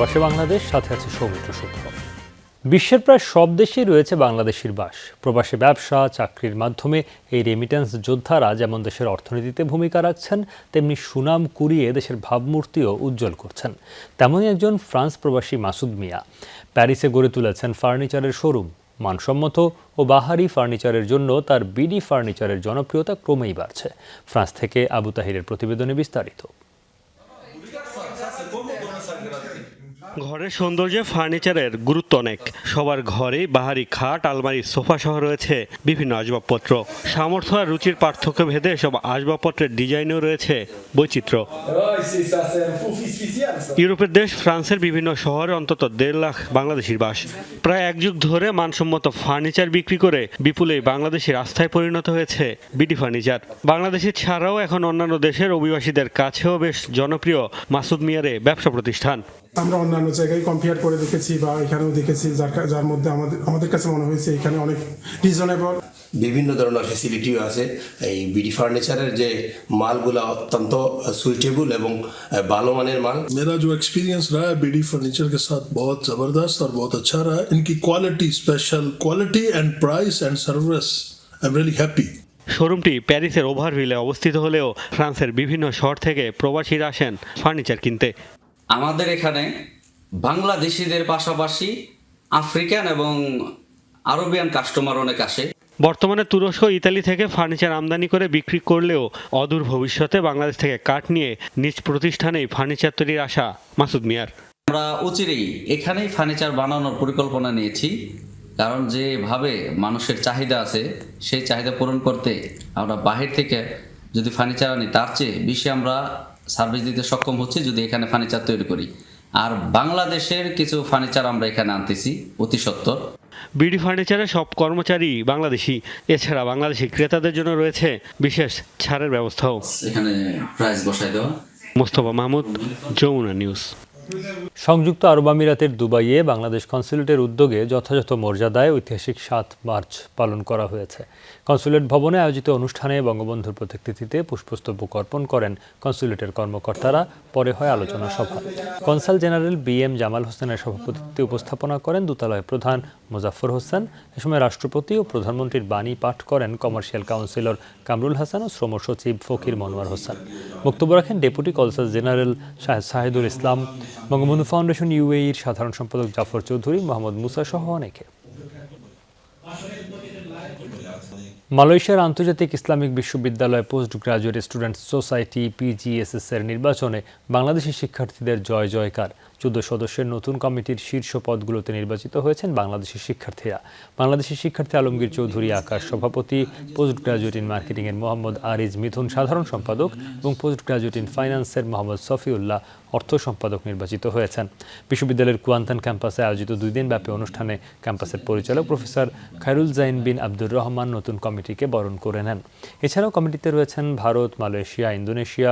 প্রবাসী বাংলাদেশ, সাথে আছে সৌমিত্র সূত্র। বিশ্বের প্রায় সব দেশেই রয়েছে বাংলাদেশির বাস। প্রবাসী ব্যবসা, চাকরির মাধ্যমে এই রেমিটেন্স যোদ্ধারা যেমন দেশের অর্থনীতিতে ভূমিকা রাখছেন, তেমনি সুনাম কুড়িয়ে দেশের ভাবমূর্তিও উজ্জ্বল করছেন। তেমনই একজন ফ্রান্স প্রবাসী মাসুদ মিয়া প্যারিসে গড়ে তুলেছেন ফার্নিচারের শোরুম। মানসম্মত ও বাহারি ফার্নিচারের জন্য তার বিডি ফার্নিচারের জনপ্রিয়তা ক্রমেই বাড়ছে। ফ্রান্স থেকে আবু তাহিরের প্রতিবেদনে বিস্তারিত। ঘরের সৌন্দর্যে ফার্নিচারের গুরুত্ব অনেক। সবার ঘরেই বাহারি খাট, আলমারি, সোফা সহ রয়েছে বিভিন্ন আসবাবপত্র। সামর্থ্য আর রুচির পার্থক্য ভেদে সব আসবাবপত্রের ডিজাইনেও রয়েছে বৈচিত্র্য। ইউরোপের দেশ ফ্রান্সের বিভিন্ন শহরে অন্তত 1.5 লাখ বাংলাদেশির বাস। প্রায় এক যুগ ধরে মানসম্মত ফার্নিচার বিক্রি করে বিপুল এই বাংলাদেশির আস্থায় পরিণত হয়েছে বিডি ফার্নিচার। বাংলাদেশি ছাড়াও এখন অন্যান্য দেশের অভিবাসীদের কাছেও বেশ জনপ্রিয় মাসুদ মিয়ার ব্যবসা প্রতিষ্ঠান। আমরা অন্যান্য জায়গায় কম্পেয়ার করে দেখেছি বা এখানেও দেখেছি, যার মধ্যে আমাদের কাছে মনে হয়েছে এখানে অনেক রিজনেবল। বিভিন্ন ধরনের ফ্যাসিলিটিও আছে। এই বিডি ফার্নিচারের যে মালগুলো অত্যন্ত সুইটেবল এবং ভালো মানের মাল। मेरा जो एक्सपीरियंस रहा है बीडी फर्नीचर के साथ बहुत ज़बरदस्त और बहुत अच्छा रहा है। इनकी quality, special quality and price and service, I am really happy. শোরুমটি প্যারিসের ওভারভিলে অবস্থিত হলেও ফ্রান্সের বিভিন্ন শহর থেকে প্রবাসীরা আসেন ফার্নিচার কিনতে। আমাদের এখানে বাংলাদেশিদের পাশাপাশি আফ্রিকান এবং আরবিয়ান কাস্টমার অনেক আসে। বর্তমানে তুরস্ক, ইতালি থেকে ফার্নিচার আমদানি করে বিক্রি করলেও অদূর ভবিষ্যতে বাংলাদেশ থেকে কাঠ নিয়ে নিজ প্রতিষ্ঠানেই ফার্নিচার তৈরির আশা মাসুদ মিয়ার। আমরা অচিরেই এখানেই ফার্নিচার বানানোর পরিকল্পনা নিয়েছি, কারণ যেভাবে মানুষের চাহিদা আছে সেই চাহিদা পূরণ করতে আমরা বাহির থেকে যদি ফার্নিচার আনি তার চেয়ে বেশি আমরা সার্ভিস দিতে সক্ষম হচ্ছি যদি এখানে ফার্নিচার তৈরি করি। আর বাংলাদেশের কিছু ফার্নিচার আমরা এখানে আনতেছি অতি সত্বর। বিডি ফার্নিচারের সব কর্মচারী বাংলাদেশি। এছাড়া বাংলাদেশি ক্রেতাদের জন্য রয়েছে বিশেষ ছাড়ের ব্যবস্থাও। এখানে প্রাইস বসায় দেওয়া। মোস্তফা মাহমুদ, যমুনা নিউজ। সংযুক্ত আরব আমিরাতের দুবাইয়ে বাংলাদেশ কনস্যুলেটের উদ্যোগে যথাযথ মর্যাদায় ঐতিহাসিক 7 মার্চ পালন করা হয়েছে। কনস্যুলেট ভবনে আয়োজিত অনুষ্ঠানে বঙ্গবন্ধুর প্রতিকৃতিতে পুষ্পস্তবক অর্পণ করেন কনস্যুলেটের কর্মকর্তারা। পরে হয় আলোচনা সভা। কনসাল জেনারেল BM জামাল হোসেনের সভাপতিত্বে উপস্থাপনা করেন দূতালয় প্রধান মোজাফফর হোসেন। এ সময় রাষ্ট্রপতি ও প্রধানমন্ত্রীর বাণী পাঠ করেন কমার্শিয়াল কাউন্সিলর কামরুল হাসান ও শ্রম সচিব ফকির মনোয়ার হোসেন। বক্তব্য রাখেন ডেপুটি কনসাল জেনারেল শাহেদুল ইসলাম, বঙ্গবন্ধু ফাউন্ডেশন UAEর সাধারণ সম্পাদক জাফর চৌধুরী, মোহাম্মদ মুসা সহ অনেকে। মালয়েশিয়ার আন্তর্জাতিক ইসলামিক বিশ্ববিদ্যালয় post graduate students society PGSS এর নির্বাচনে বাংলাদেশি শিক্ষার্থীদের জয় জয়কার। 14 সদস্যের নতুন কমিটির শীর্ষ পদগুলোতে নির্বাচিত হয়েছেন বাংলাদেশি শিক্ষার্থীরা। বাংলাদেশি শিক্ষার্থী আলমগীর চৌধুরী আকাশ সভাপতি, পোস্ট গ্রাজুয়েট ইন মার্কেটিংয়ের মোহাম্মদ আরিজ মিথুন সাধারণ সম্পাদক এবং পোস্ট গ্রাজুয়েট ইন ফাইন্যান্সের মোহাম্মদ সফিউল্লাহ অর্থ সম্পাদক নির্বাচিত হয়েছেন। বিশ্ববিদ্যালয়ের কুয়ান্তান ক্যাম্পাসে আয়োজিত 2 দিনব্যাপী অনুষ্ঠানে ক্যাম্পাসের পরিচালক প্রফেসর খায়রুল জাইন বিন আব্দুর রহমান নতুন কমিটিকে বরণ করে নেন। এছাড়াও কমিটিতে রয়েছেন ভারত, মালয়েশিয়া, ইন্দোনেশিয়া,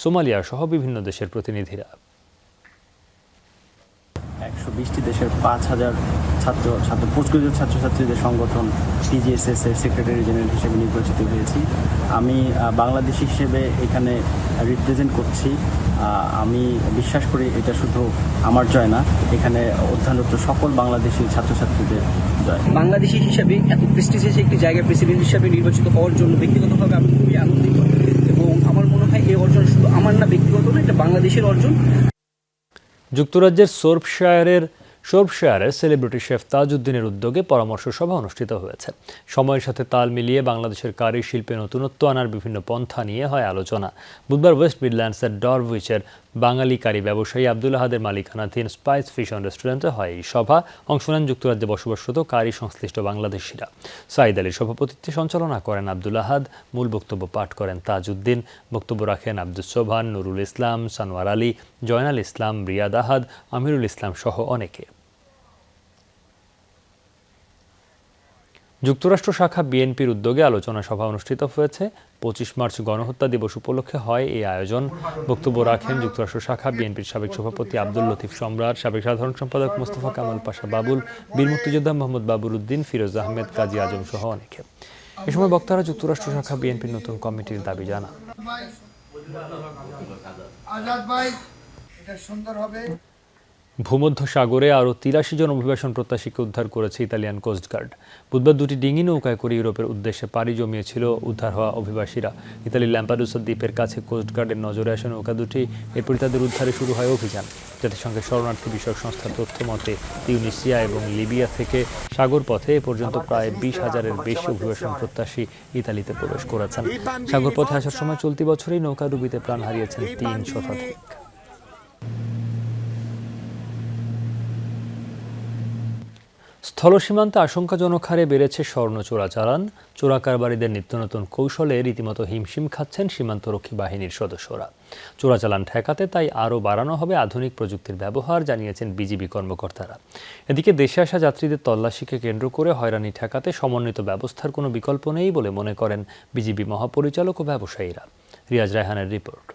সোমালিয়া সহ বিভিন্ন দেশের প্রতিনিধিরা। 120টি দেশের 5,000 পোস্ট গ্রাজুয়েট ছাত্রছাত্রীদের সংগঠন PGSS এর সেক্রেটারি জেনারেল হিসেবে নির্বাচিত হয়েছি। আমি বাংলাদেশি হিসেবে এখানে রিপ্রেজেন্ট করছি। আমি বিশ্বাস করি এটা শুধু আমার জয় না, এখানে অধ্যয়নরত সকল বাংলাদেশি ছাত্রছাত্রীদের জয়। বাংলাদেশি হিসাবে এত প্রেস্টিজিয়াস একটি জায়গায় প্রেসিডেন্ট হিসাবে নির্বাচিত হওয়ার জন্য ব্যক্তিগতভাবে আমি খুবই আনন্দিত এবং আমার মনে হয় এই অর্জন শুধু আমার না, ব্যক্তিগত না, এটা বাংলাদেশের অর্জন। যুক্তরাজ্যের সোর্বশায়ারের সেলিব্রিটি শেফ তাজউদ্দিনের উদ্যোগে পরামর্শ সভা অনুষ্ঠিত হয়েছে। সময়ের সাথে তাল মিলিয়ে বাংলাদেশের কারি শিল্পে নতুনত্ব আনার বিভিন্ন পন্থা নিয়ে হয় আলোচনা। বুধবার ওয়েস্ট মিডল্যান্ডসের ডরউইচের বাঙালি কারি ব্যবসায়ী আব্দুল আহাদের মালিকানাধীন স্পাইস ফিশ রেস্টুরেন্টে হয় এই সভা। অংশ নেন যুক্তরাজ্যে বসবাসরত কারি সংশ্লিষ্ট বাংলাদেশিরা। সাইদ আলীর সভাপতিত্বে সঞ্চালনা করেন আব্দুল আহাদ, মূল বক্তব্য পাঠ করেন তাজউদ্দিন। বক্তব্য রাখেন আব্দুস সোবহান, নুরুল ইসলাম, সানোয়ার আলী, জয়নাল ইসলাম, রিয়াদ আহাদ, আমিরুল ইসলাম সহ অনেকে। যুক্তরাষ্ট্র শাখা বিএনপির উদ্যোগে আলোচনা সভা অনুষ্ঠিত হয়েছে। 25 মার্চ গণহত্যা দিবস উপলক্ষে হয় এই আয়োজন। বক্তব্য রাখেন যুক্তরাষ্ট্র শাখা বিএনপির সাবেক সভাপতি আব্দুল লতিফ সম্রাট, সাবেক সাধারণ সম্পাদক মোস্তফা কামাল পাশা বাবুল, বীর মুক্তিযোদ্ধা মোহাম্মদ বাবুর উদ্দিন, ফিরোজ আহমেদ, কাজী আজম সহ অনেকে। এ সময় বক্তারা যুক্তরাষ্ট্র শাখা বিএনপির নতুন কমিটির দাবি জানান। ভূমধ্য সাগরে আরও ৮৩ জন অভিবাসন প্রত্যাশীকে উদ্ধার করেছে ইতালিয়ান কোস্টগার্ড। বুধবার দুটি ডিঙি নৌকায় করে ইউরোপের উদ্দেশ্যে পাড়ি জমিয়েছিল উদ্ধার হওয়া অভিবাসীরা। ইতালির ল্যাম্পাডুসা দ্বীপের কাছে কোস্টগার্ডের নজরে আসে নৌকা দুটি। এরপরই তাদের উদ্ধারে শুরু হয় অভিযান। জাতিসংঘের শরণার্থী বিষয়ক সংস্থার তথ্য মতে তিউনিসিয়া এবং লিবিয়া থেকে সাগর পথে এ পর্যন্ত প্রায় 20,000-এর বেশি অভিবাসন প্রত্যাশী ইতালিতে প্রবেশ করেছেন। সাগর পথে আসার সময় চলতি বছরেই নৌকাডুবিতে প্রাণ হারিয়েছেন 3 শতাধিক। স্থলসীমান্তে আশঙ্কাজনক হারে বেড়েছে স্বর্ণ চোরাচালান। চোরাকারবারিদের নিত্য নতুন কৌশলে রীতিমতো হিমশিম খাচ্ছেন সীমান্তরক্ষী বাহিনীর সদস্যরা। চোরাচালান ঠেকাতে তাই আরও বাড়ানো হবে আধুনিক প্রযুক্তির ব্যবহার, জানিয়েছেন বিজিবি কর্মকর্তারা। এদিকে দেশে আসা যাত্রীদের তল্লাশিকে কেন্দ্র করে হয়রানি ঠেকাতে সমন্বিত ব্যবস্থার কোনো বিকল্প নেই বলে মনে করেন বিজিবি মহাপরিচালক ও ব্যবসায়ীরা। রিয়াজ রায়হানের রিপোর্ট।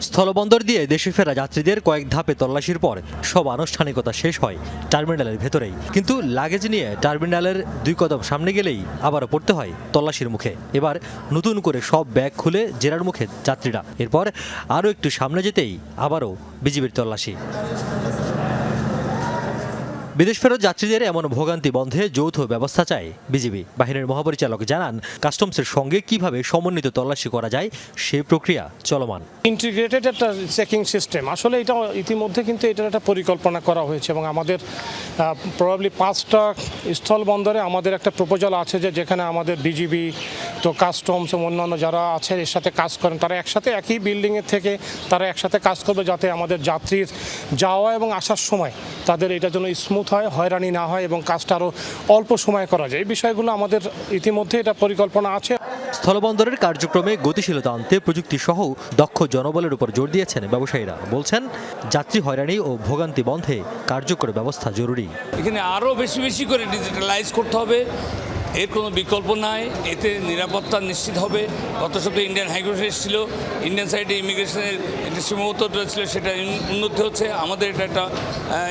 স্থলবন্দর দিয়ে দেশে ফেরা যাত্রীদের কয়েক ধাপে তল্লাশির পর সব আনুষ্ঠানিকতা শেষ হয় টার্মিনালের ভেতরেই। কিন্তু লাগেজ নিয়ে টার্মিনালের 2 কদম সামনে গেলেই আবারও পড়তে হয় তল্লাশির মুখে। এবার নতুন করে সব ব্যাগ খুলে জেরার মুখে যাত্রীরা। এরপর আরও একটু সামনে যেতেই আবারও বিজিবির তল্লাশি। বিদেশ ফেরত যাত্রীদের এমন ভোগান্তি বন্ধে যৌথ ব্যবস্থা চায় বিজিবি। বাহিনীর মহাপরিচালক জানান, কাস্টমসের সঙ্গে কিভাবে সমন্বিত তল্লাশি করা যায় সেই প্রক্রিয়া চলমান। ইন্টিগ্রেটেড একটা চেকিং সিস্টেম, আসলে এটা ইতিমধ্যে কিন্তু এটার একটা পরিকল্পনা করা হয়েছে এবং আমাদের প্রবাবলি 5টা স্থল বন্দরে আমাদের একটা প্রপোজাল আছে যেখানে আমাদের বিজিবি তো কাস্টমস এবং অন্যান্য যারা আছে এর সাথে কাজ করেন, তারা একসাথে একই বিল্ডিংয়ের থেকে তারা একসাথে কাজ করবে যাতে আমাদের যাত্রীর যাওয়া এবং আসার সময় তাদের এটা যেন স্মুথ হয়, হয়রানি না হয় এবং কাজটা আরও অল্প সময়ে করা যায়। এই বিষয়গুলো আমাদের ইতিমধ্যে এটা পরিকল্পনা আছে। স্থলবন্দরের কার্যক্রমে গতিশীলতা আনতে প্রযুক্তি সহ দক্ষ জনবলের উপর জোর দিয়েছেন ব্যবসায়ীরা। বলছেন, যাত্রী হয়রানি ও ভোগান্তি বন্ধে কার্যকর ব্যবস্থা জরুরি। এখানে আরও বেশি বেশি করে ডিজিটালাইজ করতে হবে, এর কোনো বিকল্প নাই। এতে নিরাপত্তা নিশ্চিত হবে। গত সপ্তাহে ইন্ডিয়ান হাইকোর্ট এসেছিল, ইন্ডিয়ান সাইডে ইমিগ্রেশনের একটা সীমাবদ্ধতা রয়েছিল, সেটা উন্নতি হচ্ছে। আমাদের এটা একটা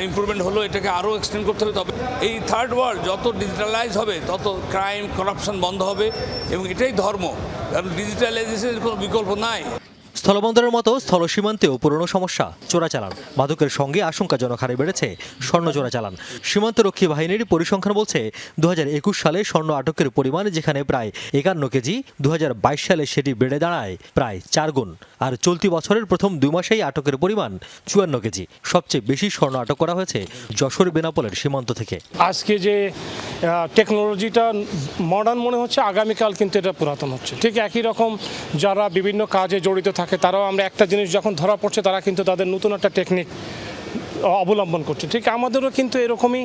ইমপ্রুভমেন্ট হলো, এটাকে আরও এক্সটেন্ড করতে হবে। তবে এই থার্ড ওয়ার্ল্ড যত ডিজিটালাইজ হবে তত ক্রাইম করাপশন বন্ধ হবে এবং এটাই ধর্ম, কারণ ডিজিটালাইজেশনের কোনো বিকল্প নাই। স্থলবন্দরের মতো স্থল সীমান্তেও পুরনো সমস্যা চোরাচালান। মাদকের সঙ্গে আশঙ্কাজনক হারে বেড়েছে স্বর্ণ চোরাচালান। সীমান্তরক্ষী বাহিনীর পরিসংখ্যান বলছে 2021 সালে স্বর্ণ আটকের পরিমাণ যেখানে প্রায় 51 কেজি, 2022 সালে সেটি বেড়ে দাঁড়ায় প্রায় 4 গুণ। আর চলতি বছরের প্রথম 2 মাসেই আটকের পরিমাণ 54 কেজি। সবচেয়ে বেশি স্বর্ণ আটক করা হয়েছে যশোর বেনাপোলের সীমান্ত থেকে। আজকে যে টেকনোলজিটা মডার্ন মনে হচ্ছে, আগামীকাল কিন্তু এটা পুরাতন হচ্ছে। ঠিক একই রকম যারা বিভিন্ন কাজে জড়িত থাকে তারাও, আমরা একটা জিনিস যখন ধরা পড়ছে তারা কিন্তু তাদের নতুন একটা টেকনিক অবলম্বন করছে। ঠিক আমাদেরও কিন্তু এরকমই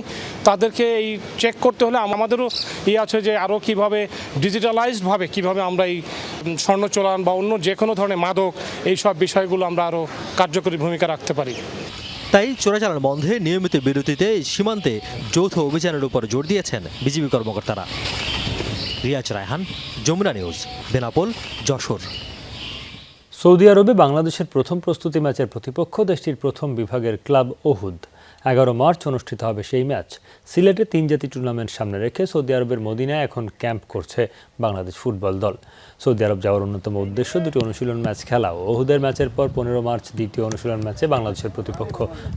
তাদেরকে এই চেক করতে হলে আমাদেরও আছে যে আরও কীভাবে ডিজিটালাইজডভাবে কীভাবে আমরা এই স্বর্ণ চোরান বা অন্য যে কোনো ধরনের মাদক এই সব বিষয়গুলো আমরা আরও কার্যকরী ভূমিকা রাখতে পারি। তাই চোরাচালান বন্ধে নিয়মিত বিরতিতে সীমান্তে যৌথ অভিযানের উপর জোর দিয়েছেন বিজিবি কর্মকর্তারা। রিয়াজ রায়হান, যমুনা নিউজ, বেনাপোল, যশোর। সৌদি আরবে বাংলাদেশের প্রথম প্রস্তুতি ম্যাচের প্রতিপক্ষ দেশটির প্রথম বিভাগের ক্লাব ওহুদ। 11 মার্চ অনুষ্ঠিত হবে সেই ম্যাচ। সিলেটে 3 জাতি টুর্নামেন্ট সামনে রেখে সৌদি আরবের মদিনায় এখন ক্যাম্প করছে বাংলাদেশ ফুটবল দল। সৌদি আরব যাওয়ার অন্যতম উদ্দেশ্য 2টি অনুশীলন ম্যাচ খেলা। ওহুদের ম্যাচের পর 15 মার্চ দ্বিতীয় অনুশীলন ম্যাচে বাংলাদেশের প্রতিপক্ষ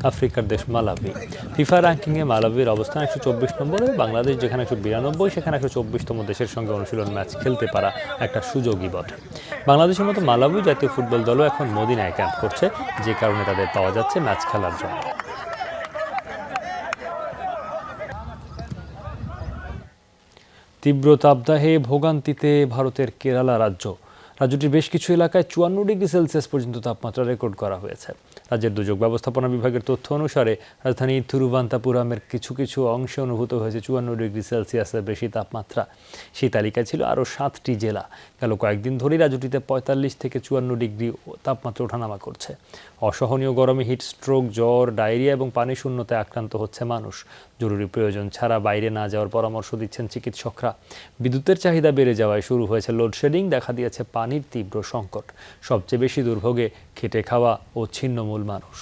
আফ্রিকার দেশ মালাবি। ফিফা র্যাঙ্কিংয়ে মালাবির অবস্থান 124 নম্বরে। বাংলাদেশ যেখানে 192, সেখানে 124তম দেশের সঙ্গে অনুশীলন ম্যাচ খেলতে পারা একটা সুযোগই বটে। বাংলাদেশের মতো মালাবি জাতীয় ফুটবল দলও এখন মদিনায় ক্যাম্প করছে, যে কারণে তাদের পাওয়া যাচ্ছে ম্যাচ খেলার জন্য। তীব্র তাপদাহে ভোগান্তিতে ভারতের কেরালা রাজ্য। রাজ্যটির বেশ কিছু এলাকায় 54 ডিগ্রি সেলসিয়াস পর্যন্ত তাপমাত্রা রেকর্ড করা হয়েছে। রাজ্যের দুর্যোগ ব্যবস্থাপনা বিভাগের তথ্য অনুসারে রাজধানী থিরুভান্তাপুরামের কিছু কিছু অংশে অনুভূত হয়েছে 54 ডিগ্রি সেলসিয়াসের বেশি তাপমাত্রা। সেই তালিকায় ছিল আরও 7টি জেলা। গেল কয়েকদিন ধরেই রাজ্যটিতে 45 থেকে 54 ডিগ্রি তাপমাত্রা ওঠানামা করছে। অসহনীয় গরমে হিট স্ট্রোক, জ্বর, ডায়রিয়া এবং পানি শূন্যতায় আক্রান্ত হচ্ছে মানুষ। জরুরি প্রয়োজন ছাড়া বাইরে না যাওয়ার পরামর্শ দিচ্ছেন চিকিৎসকরা। বিদ্যুতের চাহিদা বেড়ে যাওয়ায় শুরু হয়েছে লোডশেডিং, দেখা দিয়েছে পানির তীব্র সংকট। সবচেয়ে বেশি দুর্ভোগে খেটে খাওয়া ও ছিন্নমূল মানুষ।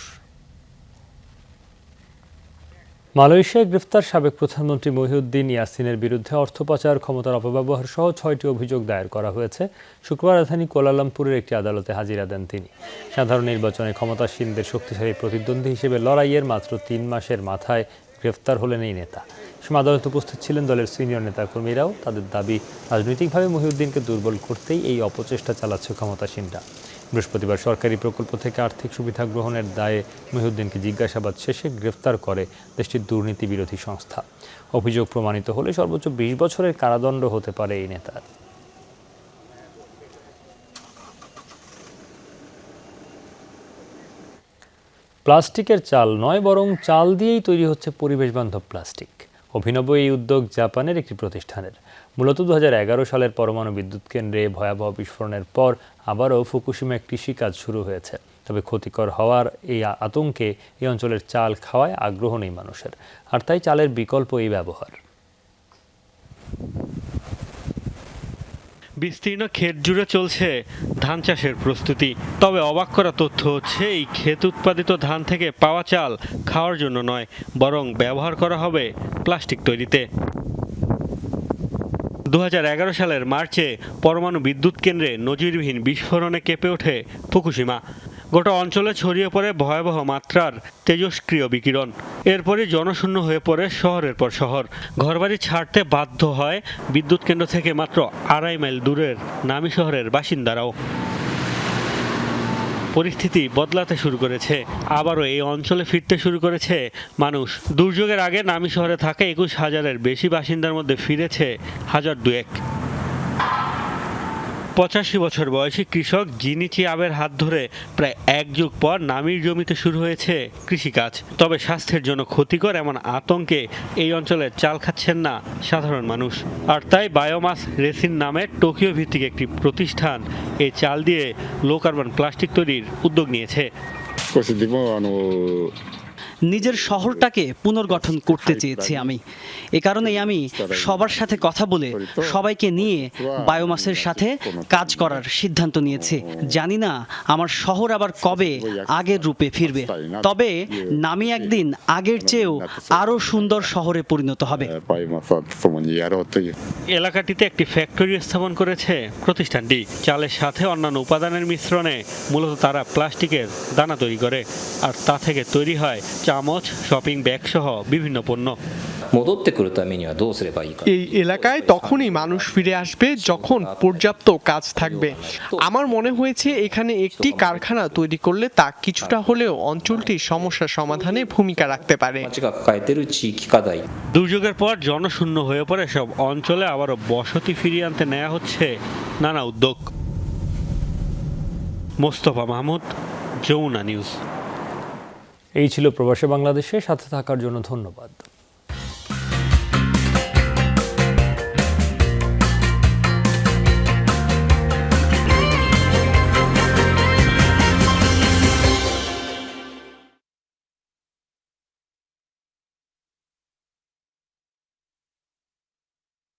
মালয়েশিয়ায় গ্রেফতার সাবেক প্রধানমন্ত্রী মহিউদ্দিন ইয়াসিনের বিরুদ্ধে অর্থ পাচার, ক্ষমতার অপব্যবহার সহ 6টি অভিযোগ দায়ের করা হয়েছে। শুক্রবার রাজধানী কুয়ালালামপুরের একটি আদালতে হাজিরা দেন তিনি। সাধারণ নির্বাচনে ক্ষমতাসীনদের শক্তিশালী প্রতিদ্বন্দ্বী হিসেবে লড়াইয়ের মাত্র 3 মাসের মাথায় গ্রেফতার হলেন এই নেতা। সে আদালতে উপস্থিত ছিলেন দলের সিনিয়র নেতাকর্মীরাও। তাদের দাবি, রাজনৈতিকভাবে মহিউদ্দিনকে দুর্বল করতেই এই অপচেষ্টা চালাচ্ছে ক্ষমতাসীনরা। বৃহস্পতিবার সরকারি প্রকল্প থেকে আর্থিক সুবিধা গ্রহণের দায়ে মহিউদ্দিনকে জিজ্ঞাসাবাদ শেষে গ্রেফতার করে দেশটির দুর্নীতি বিরোধী সংস্থা। অভিযোগ প্রমাণিত হলে সর্বোচ্চ 20 বছরের কারাদণ্ড হতে পারে এই নেতার। প্লাস্টিকের চাল নয়, বরং চাল দিয়েই তৈরি হচ্ছে পরিবেশবান্ধব প্লাস্টিক। অভিনব এই উদ্যোগ জাপানের একটি প্রতিষ্ঠানের। মূলত 2011 সালের পরমাণু বিদ্যুৎ কেন্দ্রে ভয়াবহ বিস্ফোরণের পর আবারও ফুকুশিমায় কৃষিকাজ শুরু হয়েছে। তবে ক্ষতিকর হওয়ার এই আতঙ্কে এই অঞ্চলের চাল খাওয়ায় আগ্রহ নেই মানুষের, আর তাই চালের বিকল্প এই ব্যবহার। বিস্তীর্ণ ক্ষেত জুড়ে চলছে ধান চাষের প্রস্তুতি। তবে অবাক করা তথ্য হচ্ছে, এই ক্ষেত উৎপাদিত ধান থেকে পাওয়া চাল খাওয়ার জন্য নয়, বরং ব্যবহার করা হবে প্লাস্টিক তৈরিতে। 2011 সালের মার্চে পরমাণু বিদ্যুৎ কেন্দ্রে নজিরবিহীন বিস্ফোরণে কেঁপে ওঠে ফুকুশিমা। গোটা অঞ্চলে ছড়িয়ে পড়ে ভয়াবহ মাত্রার তেজস্ক্রিয় বিকিরণ। এরপরই জনশূন্য হয়ে পড়ে শহরের পর শহর। ঘরবাড়ি ছাড়তে বাধ্য হয় বিদ্যুৎ কেন্দ্র থেকে মাত্র 2.5 মাইল দূরের নামি শহরের বাসিন্দারাও। পরিস্থিতি বদলাতে শুরু করেছে। আবারও এই অঞ্চলে ফিরতে শুরু করেছে মানুষ। দুর্যোগের আগে নামি শহরে থাকা 21,000-এর বেশি বাসিন্দার মধ্যে ফিরেছে 1,002। 85 বছর বয়সী কৃষক জিনিচি আবের হাত ধরে প্রায় 1 যুগ পর নামির জমিতে শুরু হয়েছে কৃষিকাজ। তবে স্বাস্থ্যের জন্য ক্ষতিকর এমন আতঙ্কে এই অঞ্চলে চাল খাচ্ছেন না সাধারণ মানুষ। আর তাই বায়োমাস রেসিন নামে টোকিও ভিত্তিক একটি প্রতিষ্ঠান এই চাল দিয়ে লো কার্বন প্লাস্টিক তৈরির উদ্যোগ নিয়েছে। নিজের শহরটাকে পুনর্গঠন করতে চেয়েছি আমি। এ কারণেই আমি সবার সাথে কথা বলে সবাইকে নিয়ে বায়োমাসের সাথে কাজ করার সিদ্ধান্ত নিয়েছি। জানি না আমার শহর আবার কবে আগের রূপে ফিরবে, তবে নামি একদিন আগের চেয়েও আরও সুন্দর শহরে পরিণত হবে। এলাকাটিতে একটি ফ্যাক্টরি স্থাপন করেছে প্রতিষ্ঠানটি। চালের সাথে অন্যান্য উপাদানের মিশ্রণে মূলত তারা প্লাস্টিকের দানা তৈরি করে, আর তা থেকে তৈরি হয় চামচ, শপিং ব্যাগ সহ বিভিন্ন পণ্য। এই এলাকায় তখনই মানুষ ফিরে আসবে যখন পর্যাপ্ত কাজ থাকবে। আমার মনে হয়েছে এখানে একটি কারখানা তৈরি করলে তা কিছুটা হলেও অঞ্চলটির সমস্যা সমাধানে ভূমিকা রাখতে পারে। দুর্যোগের পর জনশূন্য হয়ে পড়ে সব অঞ্চলে আবারও বসতি ফিরিয়ে আনতে নেওয়া হচ্ছে নানা উদ্যোগ। মোস্তফা মাহমুদ, যমুনা নিউজ। এই ছিল প্রবাসী বাংলাদেশের সাথে থাকার জন্য ধন্যবাদ।